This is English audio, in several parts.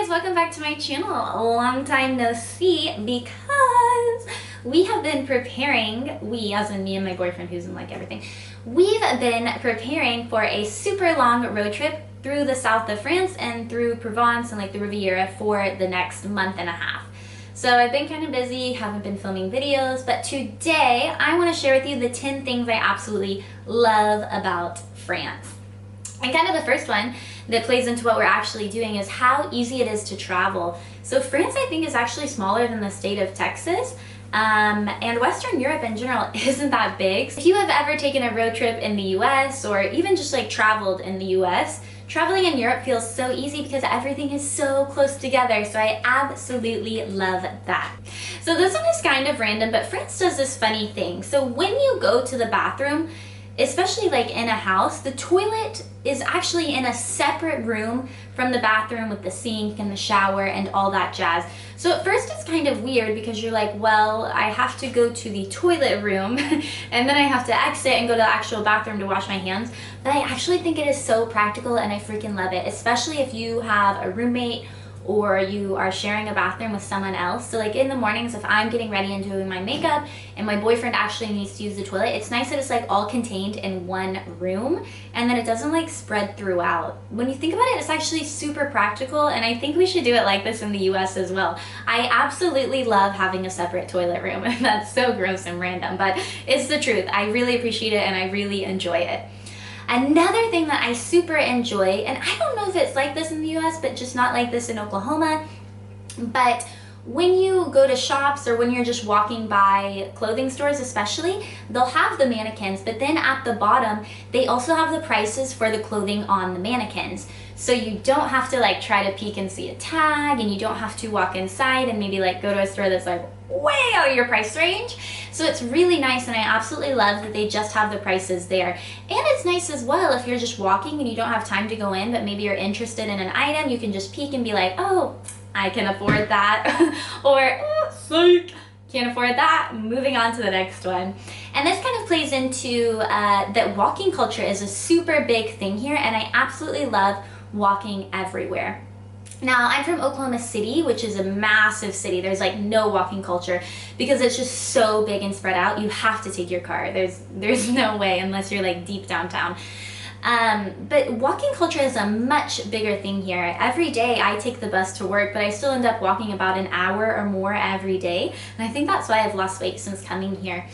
guys, welcome back to my channel. A long time no see because we have been preparing, we as in me and my boyfriend who's in like everything, we've been preparing for a super long road trip through the south of France and through Provence and like the Riviera for the next month and a half. So I've been kind of busy, haven't been filming videos, but today I want to share with you the 10 things I absolutely love about France. And kind of the first one that plays into what we're actually doing is how easy it is to travel. So France, I think, is actually smaller than the state of Texas. And Western Europe in general isn't that big. If you have ever taken a road trip in the US or even just like traveled in the US, traveling in Europe feels so easy because everything is so close together. So I absolutely love that. So this one is kind of random, but France does this funny thing. So when you go to the bathroom, especially like in a house, the toilet is actually in a separate room from the bathroom with the sink and the shower and all that jazz. So at first it's kind of weird because you're like, well, I have to go to the toilet room and then I have to exit and go to the actual bathroom to wash my hands. But I actually think it is so practical and I freaking love it, especially if you have a roommate or you are sharing a bathroom with someone else. So like in the mornings, if I'm getting ready and doing my makeup and my boyfriend actually needs to use the toilet, it's nice that it's like all contained in one room and that it doesn't like spread throughout. When you think about it, it's actually super practical, and I think we should do it like this in the US as well. I absolutely love having a separate toilet room. That's so gross and random, but it's the truth. I really appreciate it and I really enjoy it. Another thing that I super enjoy, and I don't know if it's like this in the US, but just not like this in Oklahoma, but when you go to shops or when you're just walking by clothing stores especially, they'll have the mannequins, but then at the bottom, they also have the prices for the clothing on the mannequins. So you don't have to like try to peek and see a tag, and you don't have to walk inside and maybe like go to a store that's like way out of your price range. So it's really nice, and I absolutely love that they just have the prices there. And it's nice as well if you're just walking and you don't have time to go in, but maybe you're interested in an item, you can just peek and be like, oh, I can afford that, or oh, psych, can't afford that, moving on to the next one. And this kind of plays into that walking culture is a super big thing here, and I absolutely love walking everywhere. Now, I'm from Oklahoma City, which is a massive city. There's like no walking culture because it's just so big and spread out. You have to take your car. There's no way unless you're like deep downtown. But walking culture is a much bigger thing here. Every day I take the bus to work, but I still end up walking about an hour or more every day. And I think that's why I've lost weight since coming here.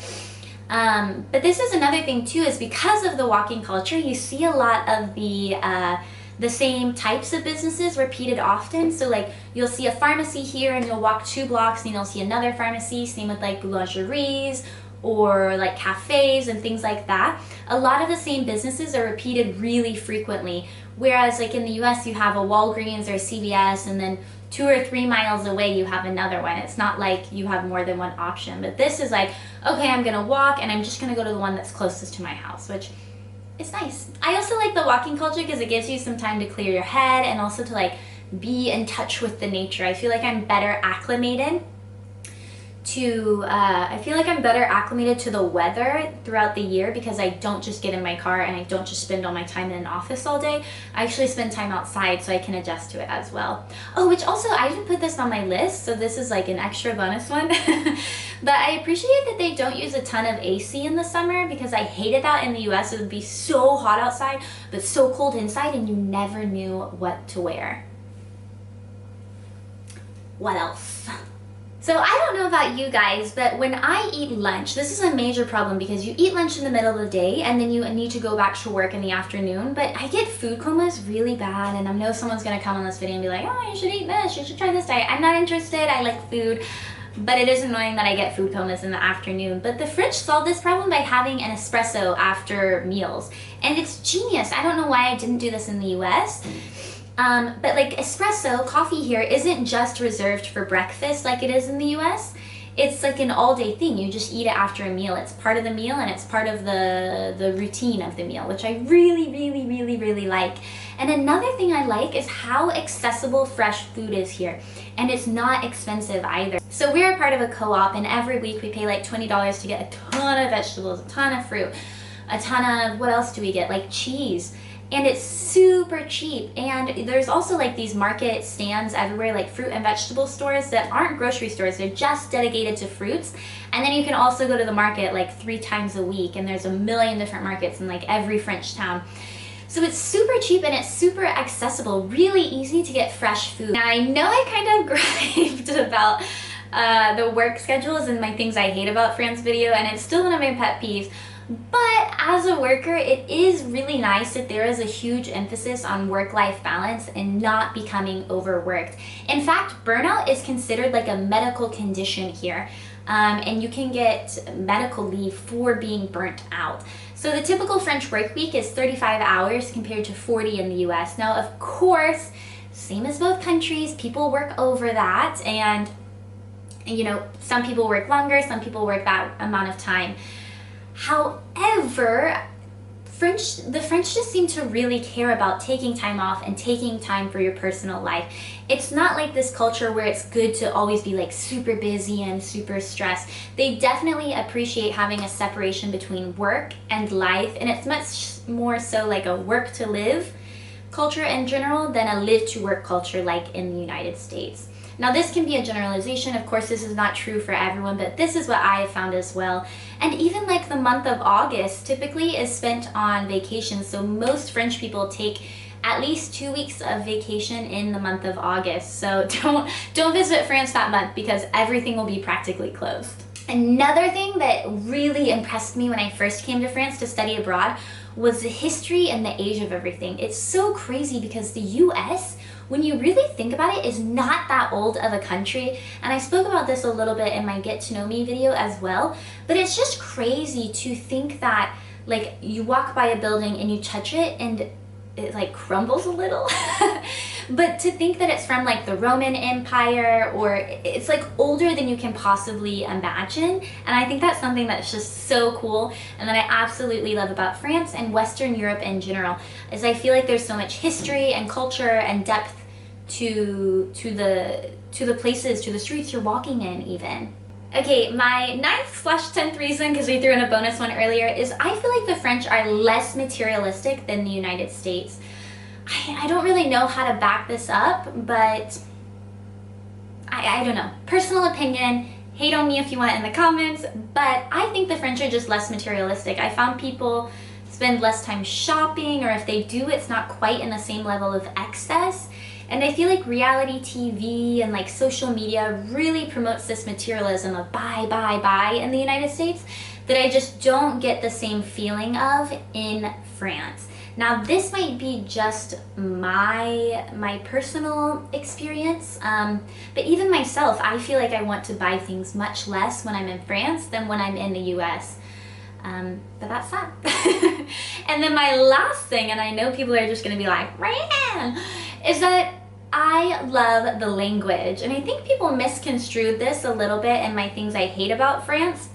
But this is another thing too, is because of the walking culture, you see a lot of the same types of businesses repeated often. So like you'll see a pharmacy here and you'll walk 2 blocks and you'll see another pharmacy, same with like boulangeries or like cafes and things like that. A lot of the same businesses are repeated really frequently. Whereas like in the US you have a Walgreens or a CVS, and then 2 or 3 miles away you have another one. It's not like you have more than one option, but this is like, okay, I'm gonna walk and I'm just gonna go to the one that's closest to my house, which it's nice. I also like the walking culture because it gives you some time to clear your head and also to like be in touch with the nature. I feel like I'm better acclimated to the weather throughout the year because I don't just get in my car and I don't just spend all my time in an office all day. I actually spend time outside so I can adjust to it as well. Oh, which also, I didn't put this on my list, so this is like an extra bonus one. But I appreciate that they don't use a ton of AC in the summer because I hated that in the US. It would be so hot outside but so cold inside and you never knew what to wear. What else? So I don't know about you guys, but when I eat lunch, this is a major problem because you eat lunch in the middle of the day and then you need to go back to work in the afternoon, but I get food comas really bad, and I know someone's gonna come on this video and be like, oh, you should eat this, you should try this diet. I'm not interested, I like food, but it is annoying that I get food comas in the afternoon. But the French solved this problem by having an espresso after meals, and it's genius. I don't know why I didn't do this in the US. But like espresso, coffee here isn't just reserved for breakfast like it is in the US. It's like an all-day thing. You just eat it after a meal. It's part of the meal and it's part of the routine of the meal, which I really like. And another thing I like is how accessible fresh food is here. And it's not expensive either. So we're a part of a co-op, and every week we pay like $20 to get a ton of vegetables, a ton of fruit, a ton of, what else do we get? Like cheese. and it's super cheap. And there's also like these market stands everywhere, like fruit and vegetable stores that aren't grocery stores, they're just dedicated to fruits. And then you can also go to the market like 3 times a week, and there's a million different markets in like every French town. So it's super cheap and it's super accessible, really easy to get fresh food. Now I know I kind of griped about the work schedules and my things I hate about France video, and it's still one of my pet peeves. But as a worker, it is really nice that there is a huge emphasis on work-life balance and not becoming overworked. In fact, burnout is considered like a medical condition here, and you can get medical leave for being burnt out. So the typical French work week is 35 hours compared to 40 in the US. Now, of course, same as both countries, people work over that, and you know, some people work longer, some people work that amount of time. However, the French just seem to really care about taking time off and taking time for your personal life. It's not like this culture where it's good to always be like super busy and super stressed. They definitely appreciate having a separation between work and life, and it's much more so like a work to live culture in general than a live to work culture like in the United States. Now this can be a generalization, of course this is not true for everyone, but this is what I have found as well. And even like the month of August typically is spent on vacation, so most French people take at least 2 weeks of vacation in the month of August. So don't visit France that month because everything will be practically closed. Another thing that really impressed me when I first came to France to study abroad was the history and the age of everything. It's so crazy because the US, when you really think about it, is not that old of a country. And I spoke about this a little bit in my Get to Know Me video as well. But it's just crazy to think that like you walk by a building and you touch it and it like crumbles a little. But to think that it's from like the Roman Empire, or it's like older than you can possibly imagine. And I think that's something that's just so cool, and that I absolutely love about France and Western Europe in general, is I feel like there's so much history and culture and depth to the places, to the streets you're walking in even. Okay, my 9th/10th reason, because we threw in a bonus one earlier, is I feel like the French are less materialistic than the United States. I don't really know how to back this up, but I don't know. Personal opinion, hate on me if you want in the comments, but I think the French are just less materialistic. I found people spend less time shopping, or if they do, it's not quite in the same level of excess. And I feel like reality TV and like social media really promotes this materialism of buy, buy, buy in the United States that I just don't get the same feeling of in France. Now this might be just my personal experience, but even myself, I feel like I want to buy things much less when I'm in France than when I'm in the US. But that's that. And then my last thing, and I know people are just gonna be like, Ryan, is that I love the language. And I think people misconstrued this a little bit in my things I hate about France,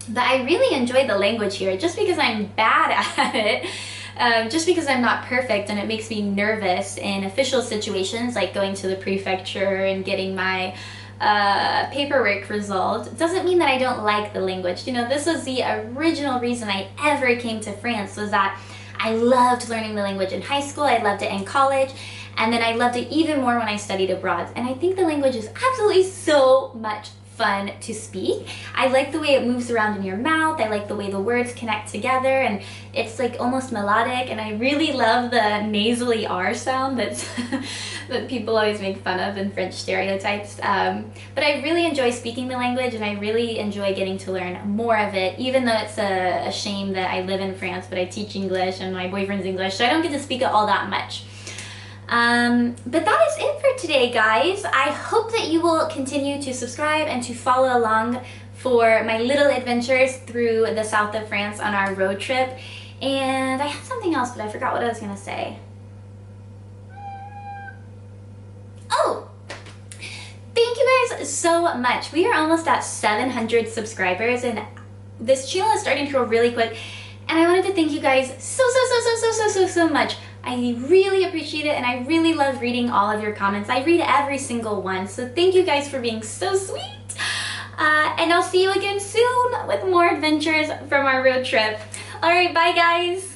but I really enjoy the language here, just because I'm bad at it. Just because I'm not perfect and it makes me nervous in official situations like going to the prefecture and getting my paperwork resolved, doesn't mean that I don't like the language. You know, this was the original reason I ever came to France, was that I loved learning the language in high school, I loved it in college, and then I loved it even more when I studied abroad. And I think the language is absolutely so much fun to speak. I like the way it moves around in your mouth. I like the way the words connect together, and it's like almost melodic, and I really love the nasally R sound that's that people always make fun of in French stereotypes. But I really enjoy speaking the language, and I really enjoy getting to learn more of it, even though it's a shame that I live in France but I teach English and my boyfriend's English, so I don't get to speak it all that much. But that is it for today, guys. I hope that you will continue to subscribe and to follow along for my little adventures through the south of France on our road trip. And I had something else, but I forgot what I was gonna say. Oh! Thank you guys so much. We are almost at 700 subscribers, and this channel is starting to grow really quick. And I wanted to thank you guys so much. I really appreciate it, and I really love reading all of your comments. I read every single one, so thank you guys for being so sweet. And I'll see you again soon with more adventures from our road trip. Alright, bye guys!